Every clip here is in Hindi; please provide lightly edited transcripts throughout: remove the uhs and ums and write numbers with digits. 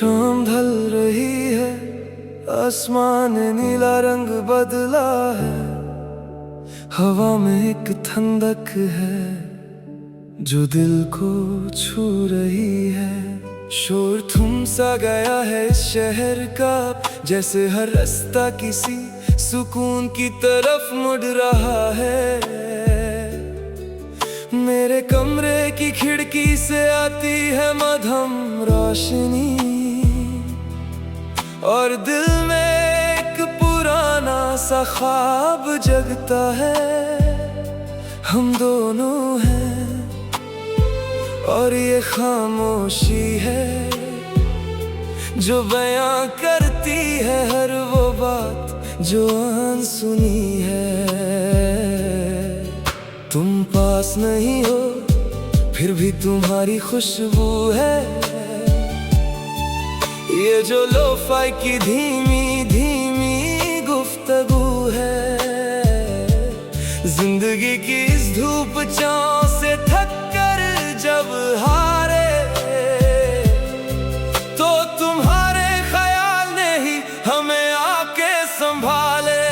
शाम ढल रही है, आसमान ने नीला रंग बदला है। हवा में एक ठंडक है जो दिल को छू रही है। शोर थम सा गया है इस शहर का, जैसे हर रास्ता किसी सुकून की तरफ मुड़ रहा है। मेरे कमरे की खिड़की से आती है मधुर रोशनी, और दिल में एक पुराना सा ख्वाब जगता है। हम दोनों हैं और ये खामोशी है जो बयां करती है हर वो बात जो अनसुनी है। तुम पास नहीं हो फिर भी तुम्हारी खुशबू है। ये जो लोफाई की धीमी धीमी गुफ्तगू है। जिंदगी की इस धूप छांव से थक कर जब हारे, तो तुम्हारे ख्याल ने ही हमें आके संभाले।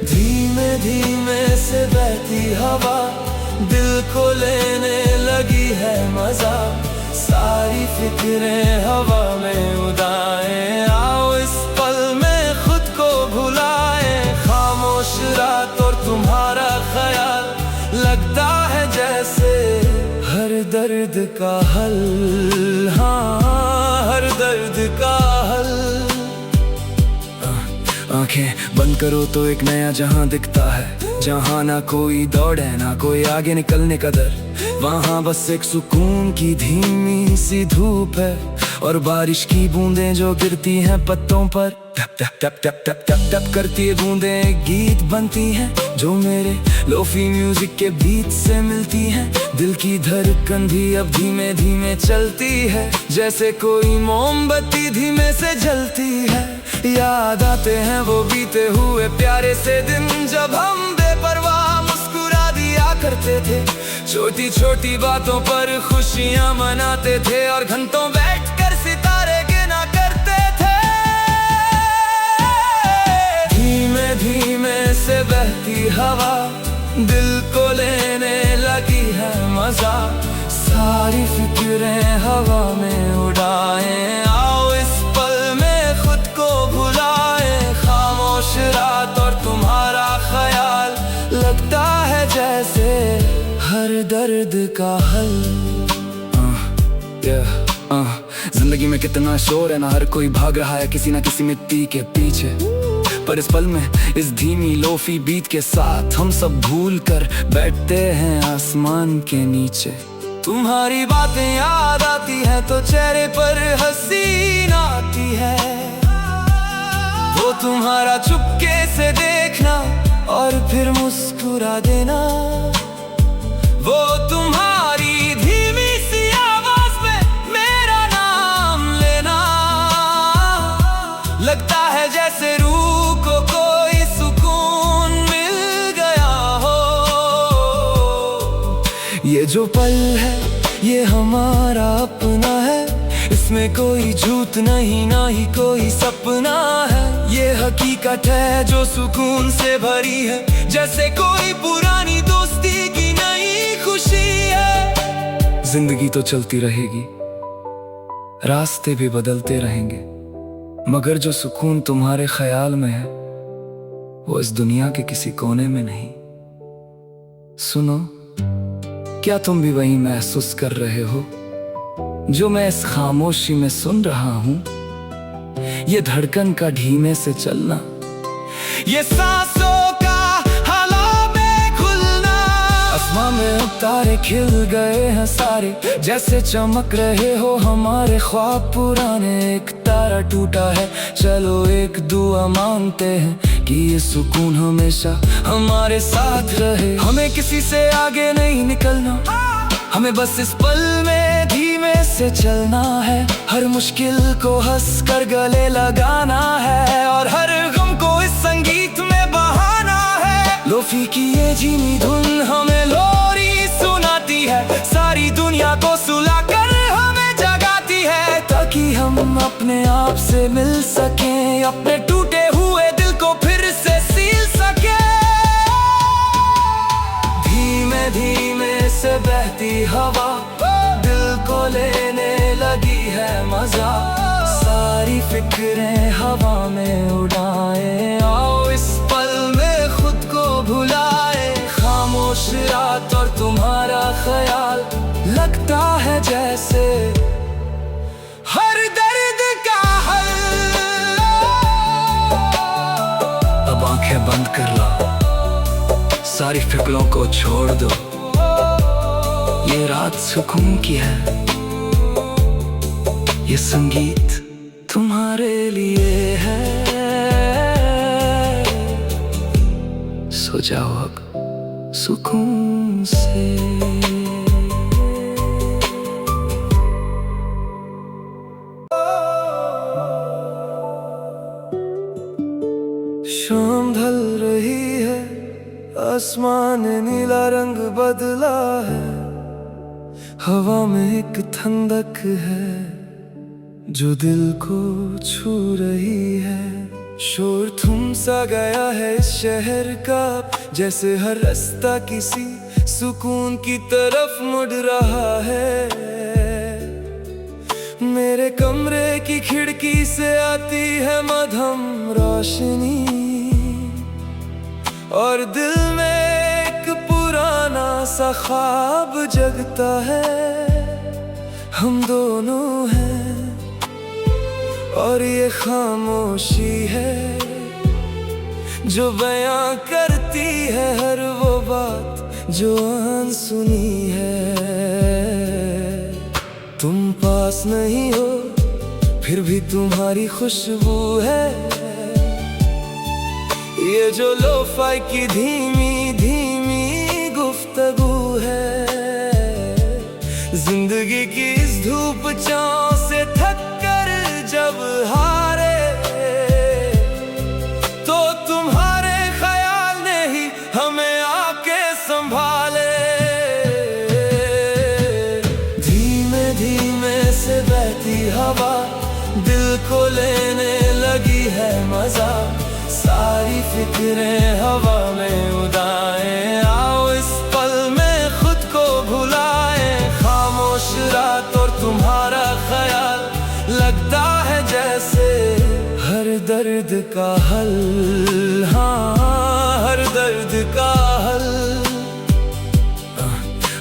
धीमे धीमे से बहती हवा दिल को लेने लगी है मजा। सारी फिक्रें हवा में उड़ाएं, आओ इस पल में खुद को भुलाएं। खामोश रात और तुम्हारा ख्याल लगता है जैसे हर दर्द का हल। हाँ, हर दर्द का हल। आंखें बंद करो तो एक नया जहां दिखता है, जहां ना कोई दौड़ है ना कोई आगे निकलने का डर। वहां बस एक सुकून की धीमी सी धूप है, और बारिश की बूंदें जो गिरती हैं पत्तों पर। टप टप टप टप टप टप टप करती बूंदें एक गीत बनती हैं, जो मेरे लोफी म्यूजिक के बीट से मिलती हैं। दिल की धड़कन भी अब धीमे धीमे चलती है, जैसे कोई मोमबत्ती धीमे से जलती है। याद आते हैं वो बीते हुए प्यारे से दिन, जब हम बेपरवाह मुस्कुरा दिया करते थे। छोटी छोटी बातों पर खुशियां मनाते थे, और घंटों बैठकर सितारे गिना करते थे। धीमे धीमे से बहती हवा दिल को लेने लगी है मजा। सारी फिक्रें हवा में उड़ाएं, आओ इस पल में खुद को भुलाएं। खामोश रात और तुम्हारा ख्याल लगता है जैसे हर दर्द का हल। जिंदगी में कितना शोर है ना, हर कोई भाग रहा है किसी ना किसी मिट्टी के पीछे। पर इस पल में इस धीमी लोफी बीट के साथ हम सब भूल कर बैठते हैं आसमान के नीचे। तुम्हारी बातें याद आती है तो चेहरे पर हंसी आती है। वो तुम्हारा चुपके से देखना और फिर मुस्कुरा देना। वो तुम्हारी धीमी सी आवाज में मेरा नाम लेना। लगता है जैसे रूह को कोई सुकून मिल गया हो। ये जो पल है ये हमारा अपना है, इसमें कोई झूठ नहीं ना ही कोई सपना है। ये हकीकत है जो सुकून से भरी है, जैसे कोई पुरानी दोस्ती की नई खुशी है। जिंदगी तो चलती रहेगी, रास्ते भी बदलते रहेंगे, मगर जो सुकून तुम्हारे ख्याल में है वो इस दुनिया के किसी कोने में नहीं। सुनो, क्या तुम भी वही महसूस कर रहे हो जो मैं इस खामोशी में सुन रहा हूँ? ये धड़कन का धीमे से चलना, ये सांसों का हवा में खुलना। आसमां में अब तारे खिल गए हैं सारे, जैसे चमक रहे हो हमारे ख्वाब पुराने। एक तारा टूटा है, चलो एक दुआ मांगते हैं कि ये सुकून हमेशा हमारे साथ रहे। हमें किसी से आगे नहीं निकलना, हमें बस इस पल में धीमे से चलना है। हर मुश्किल को हंस कर गले लगाना है, और हर गम को इस संगीत में बहाना है। लोफी की ये धीमी धुन हमें लोरी सुनाती है, सारी दुनिया को सुलाकर हमें जगा धीमे से बहती हवा दिल को लेने लगी है मजा। सारी फिक्रें हवा में उड़ाए, आओ इस पल में खुद को भुलाए। खामोश रात और तुम्हारा ख्याल, लगता है जैसे हर दर्द का हल। अब आंखें बंद कर लो, सारी फिक्रों को छोड़ दो। ये रात सुकून की है, ये संगीत तुम्हारे लिए है। सो जाओ अब सुकून से। शाम ढल रही है, आसमान ने नीला रंग बदला है। हवा में एक ठंडक है जो दिल को छू रही है। शोर थम सा गया है इस शहर का, जैसे हर रास्ता किसी सुकून की तरफ मुड़ रहा है। मेरे कमरे की खिड़की से आती है मधुर रोशनी, और दिल में एक पुराना सा ख्वाब जगता है। हम दोनों हैं और ये खामोशी है जो बयां करती है हर वो बात जो अनसुनी है। तुम पास नहीं हो फिर भी तुम्हारी खुशबू है। ये जो लोफाई की धीमी धीमी गुफ्तगू है। जिंदगी की इस धूप छांव से थक कर जब हारे, तो तुम्हारे ख्याल ने ही हमें आके संभाले। धीमे धीमे से बहती हवा दिल को लेने लगी है मजा। सारी फिक्रें हवा में उड़ाए, आओ इस पल में खुद को भुलाए। खामोश रात और तुम्हारा ख्याल, लगता है जैसे हर दर्द का हल। हाँ, हर दर्द का हल।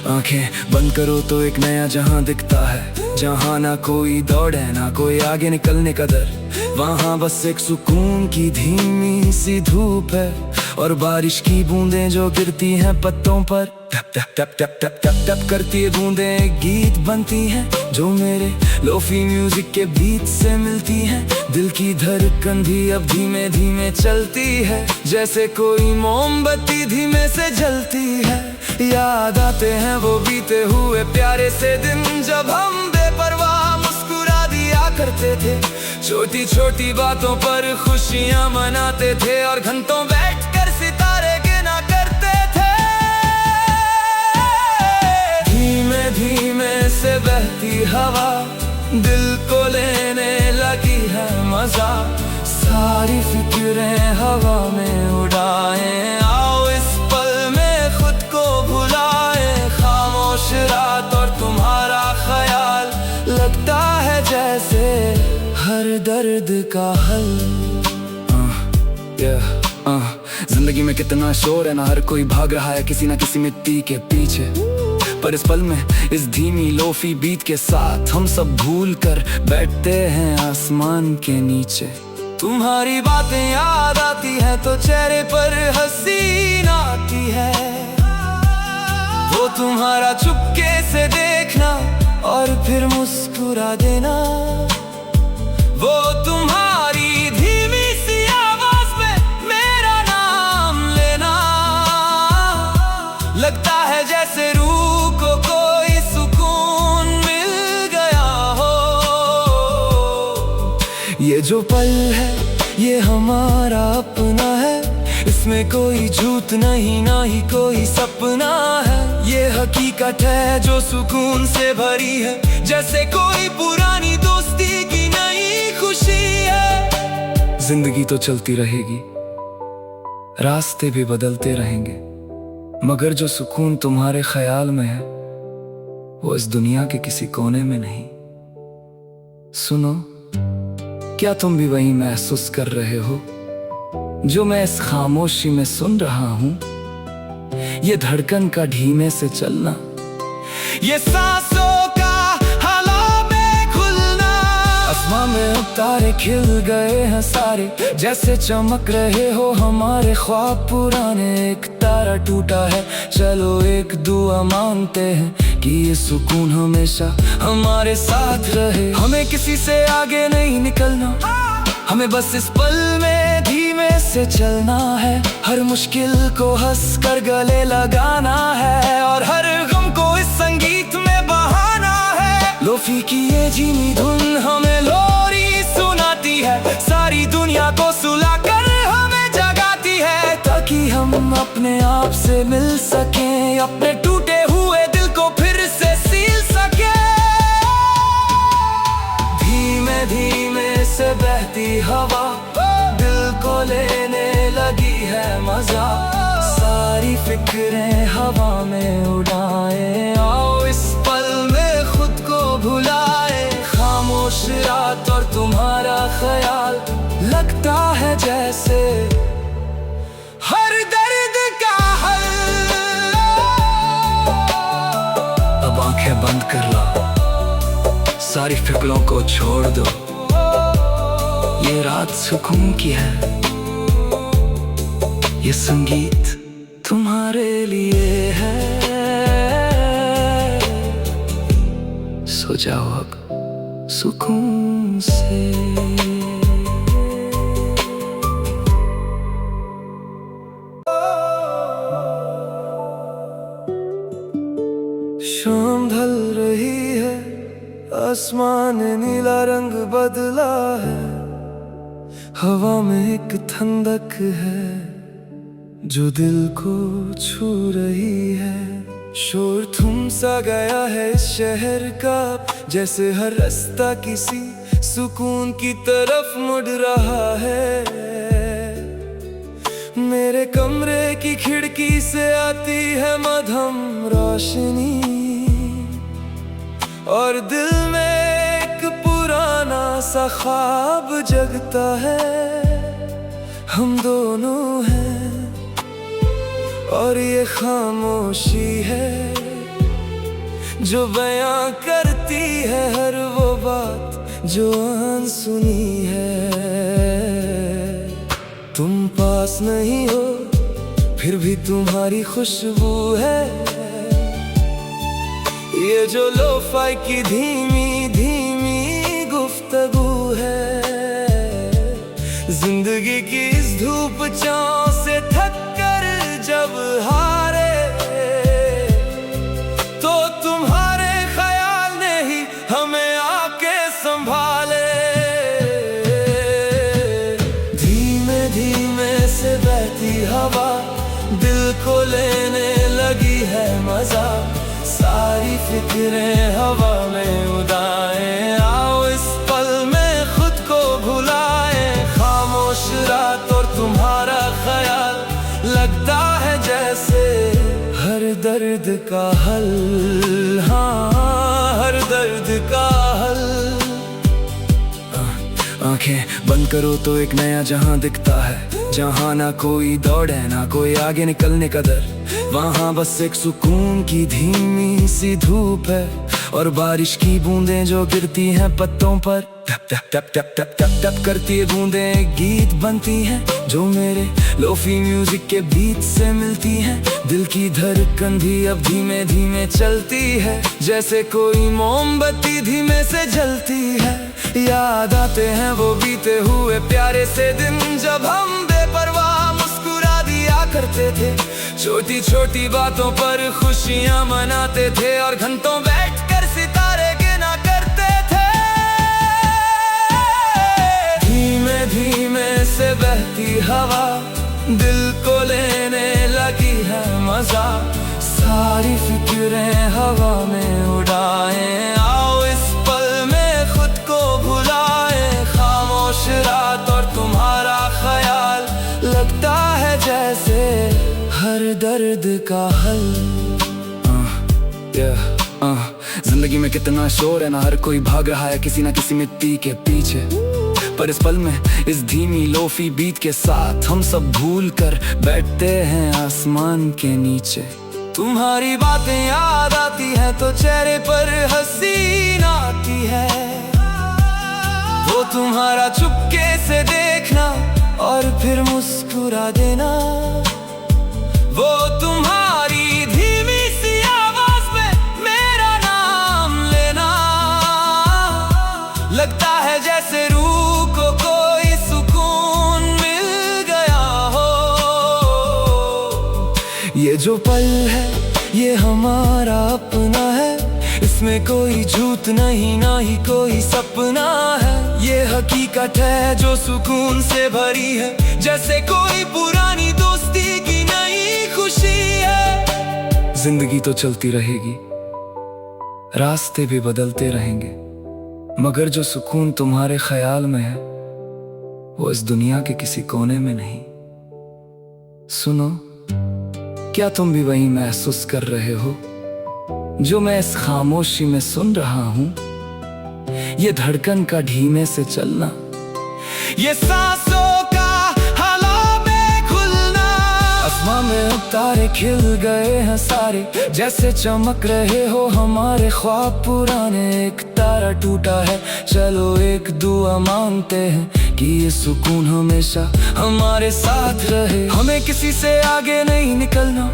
आंखें बंद करो तो एक नया जहां दिखता है, जहां ना कोई दौड़ है ना कोई आगे निकलने का डर। वहां बस एक सुकून की धीमी सी धूप है, और बारिश की बूंदें जो गिरती हैं पत्तों पर। टप टप टप टप टप टप टप करती है बूंदें, एक गीत बनती हैं जो मेरे लोफी म्यूजिक के बीट से मिलती हैं। दिल की धड़कन भी अब धीमे धीमे चलती है, जैसे कोई मोमबत्ती धीमे से जलती है। याद आते हैं वो बीते हुए प्यारे से दिन, जब हम बेपरवाह मुस्कुरा दिया करते थे। छोटी छोटी बातों पर खुशियां मनाते थे, और घंटों बैठकर सितारे गिना करते थे। धीमे धीमे से बहती हवा दिल को लेने लगी है मजा। सारी फिक्रें हवा में उड़ाए, आओ इस पल में खुद को भुलाए। खामोश रात और तुम्हारा ख्याल, लगता है जैसे हर दर्द का हल। जिंदगी में कितना शोर है ना, हर कोई भाग रहा है किसी ना किसी मिट्टी के पीछे। पर इस पल में इस धीमी लोफी बीट के साथ हम सब भूल कर बैठते हैं आसमान के नीचे। तुम्हारी बातें याद आती हैं तो चेहरे पर हंसी आती है। वो तुम्हारा चुपके से देखना और फिर मुस्कुरा देना, वो तुम्हारी धीमी सी आवाज में मेरा नाम लेना। लगता है जैसे रूह को कोई सुकून मिल गया हो। ये जो पल है ये हमारा अपना है, इसमें कोई झूठ नहीं ना ही कोई सपना है। ये हकीकत है जो सुकून से भरी है, जैसे कोई पुरानी दोस्ती की नई खुशी है। जिंदगी तो चलती रहेगी, रास्ते भी बदलते रहेंगे, मगर जो सुकून तुम्हारे ख्याल में है वो इस दुनिया के किसी कोने में नहीं। सुनो, क्या तुम भी वही महसूस कर रहे हो जो मैं इस खामोशी में सुन रहा हूँ? ये धड़कन का धीमे से चलना, ये सांसों का हवा में खुलना, आसमां में अब तारे खिल गए हैं सारे, जैसे चमक रहे हो हमारे ख्वाब पुराने। एक तारा टूटा है, चलो एक दुआ मांगते हैं कि ये सुकून हमेशा हमारे साथ रहे। हमें किसी से आगे नहीं निकलना, हमें बस इस पल में धीमे से चलना है। हर मुश्किल को हंस कर गले लगाना है और हर गम को इस संगीत में बहाना है। लोफी की ये धीमी धुन हमें लोरी सुनाती है, सारी दुनिया को सुलाकर हमें जगाती है, ताकि हम अपने आप से मिल सकें, अपने टूटे हुए दिल को फिर से सील सके। धीमे धीमे से बहती हवा दिल को लेने लगी है मजा, सारी फिक्रें हवा में उड़ाए, आओ इस पल में खुद को भुलाए। खामोश रात और तुम्हारा ख्याल लगता है जैसे हर दर्द का हल। अब आंखें बंद कर लो, सारी फिक्रों को छोड़ दो, ये रात सुकून की है, ये संगीत तुम्हारे लिए है। सो जाओ अब सुकून से। शाम ढल रही है, आसमान ने नीला रंग बदला है, हवा में एक ठंडक है जो दिल को छू रही है। शोर थम सा गया है इस शहर का, जैसे हर रास्ता किसी सुकून की तरफ मुड़ रहा है। मेरे कमरे की खिड़की से आती है मधुर रोशनी और दिल में एक पुराना सा ख्वाब जगता है। हम दोनों हैं और ये खामोशी है जो बयां करती है हर वो बात जो अनसुनी है। तुम पास नहीं हो फिर भी तुम्हारी खुशबू है, ये जो लोफाई की धीमी धीमी गुफ्तगू है। जिंदगी की इस धूप छांव से थक कर जब हारे तो तुम्हारे ख्याल ने ही हमें आके संभाले। धीमे धीमे से बहती हवा दिल को लेने लगी है मजा, सारी फिक्रें हवा में उड़ाए, आओ इस पल में खुद को भुलाए। खामोश रात और तुम्हारा ख्याल लगता है जैसे हर दर्द का हल, हाँ हर दर्द का हल। आंखें बंद करो तो एक नया जहां दिखता है, जहां ना कोई दौड़ है ना कोई आगे निकलने का डर। वहां बस एक सुकून की धीमी सी धूप है और बारिश की बूंदें जो गिरती हैं पत्तों पर। टप टप टप टप टप टप टप करती है बूंदें, एक गीत बनती हैं जो मेरे लोफी म्यूजिक के बीट से मिलती हैं। दिल की धड़कन भी अब धीमे धीमे चलती है, जैसे कोई मोमबत्ती धीमे से जलती है। याद आते हैं वो बीते हुए प्यारे से दिन, जब हम बेपरवाह मुस्कुरा दिया करते थे, छोटी छोटी बातों पर खुशियां मनाते थे और घंटों बैठकर सितारे गिना करते थे। धीमे धीमे से बहती हवा दिल को लेने लगी है मजा, सारी फिक्रें हवा में उड़ाए, आओ इस पल में खुद को भुलाए। खामोश रात और तुम्हारा ख्याल लगता है जैसे हर दर्द का जिंदगी में कितना शोर है ना, हर कोई भाग रहा है किसी ना किसी मिट्टी के पीछे। पर इस पल में इस धीमी लोफी बीट के साथ हम सब भूल कर बैठते हैं आसमान के नीचे। तुम्हारी बातें याद आती है तो चेहरे पर हंसी आती है, वो तुम्हारा चुपके से देखना और फिर मुस्कुरा देना, वो तुम्हारी धीमी सी आवाज में मेरा नाम लेना, लगता है जैसे रूह को कोई सुकून मिल गया हो। ये जो पल है ये हमारा अपना है, इसमें कोई झूठ नहीं ना ही कोई सपना है। ये हकीकत है जो सुकून से भरी है, जैसे कोई पुरानी दोस्ती की नई खुशी है। जिंदगी तो चलती रहेगी, रास्ते भी बदलते रहेंगे, मगर जो सुकून तुम्हारे ख्याल में है वो इस दुनिया के किसी कोने में नहीं। सुनो, क्या तुम भी वही महसूस कर रहे हो जो मैं इस खामोशी में सुन रहा हूँ? ये धड़कन का धीमे से चलना, ये सांसों का हवा में खुलना, आसमां में अब तारे खिल गए हैं सारे, जैसे चमक रहे हो हमारे ख्वाब पुराने। एक तारा टूटा है, चलो एक दुआ मांगते हैं कि ये सुकून हमेशा हमारे साथ रहे। हमें किसी से आगे नहीं निकलना,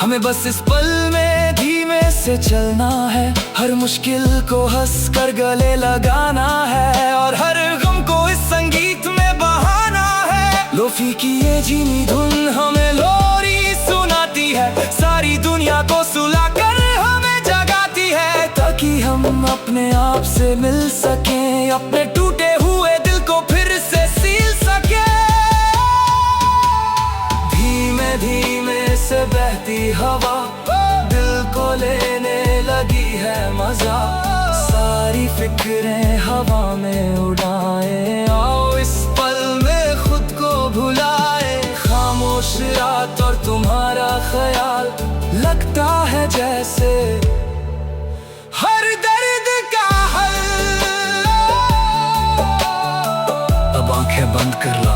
हमें बस इस पल में धीमे से चलना है। हर मुश्किल को हंस कर गले लगाना है और हर गम को इस संगीत में बहाना है। लोफी की ये धीमी धुन हमें लोरी सुनाती है, सारी दुनिया को सुलाकर हमें जगाती है, ताकि हम अपने आप से मिल सकें, अपने टूटे हुए दिल को फिर से सील सके। धीमे धीमे से बहती हवा दिल को लेने लगी है मजा, सारी फिक्रें हवा में उड़ाए, आओ इस पल में खुद को भुलाए। खामोश रात और तुम्हारा ख्याल, लगता है जैसे हर दर्द का हल। अब आंखें बंद कर लो,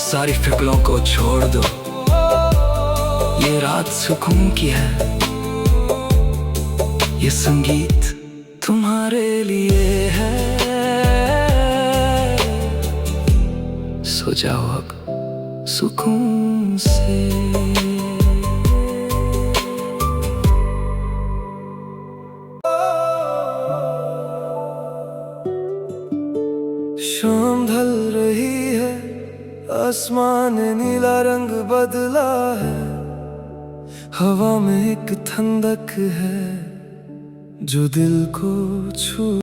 सारी फिक्रों को छोड़ दो, ये रात सुकून की है, ये संगीत तुम्हारे लिए है। सो जाओ अब सुकून से। शाम ढल रही है, आसमान नीला रंग बदला है, हवा में एक ठंडक है जो दिल को छू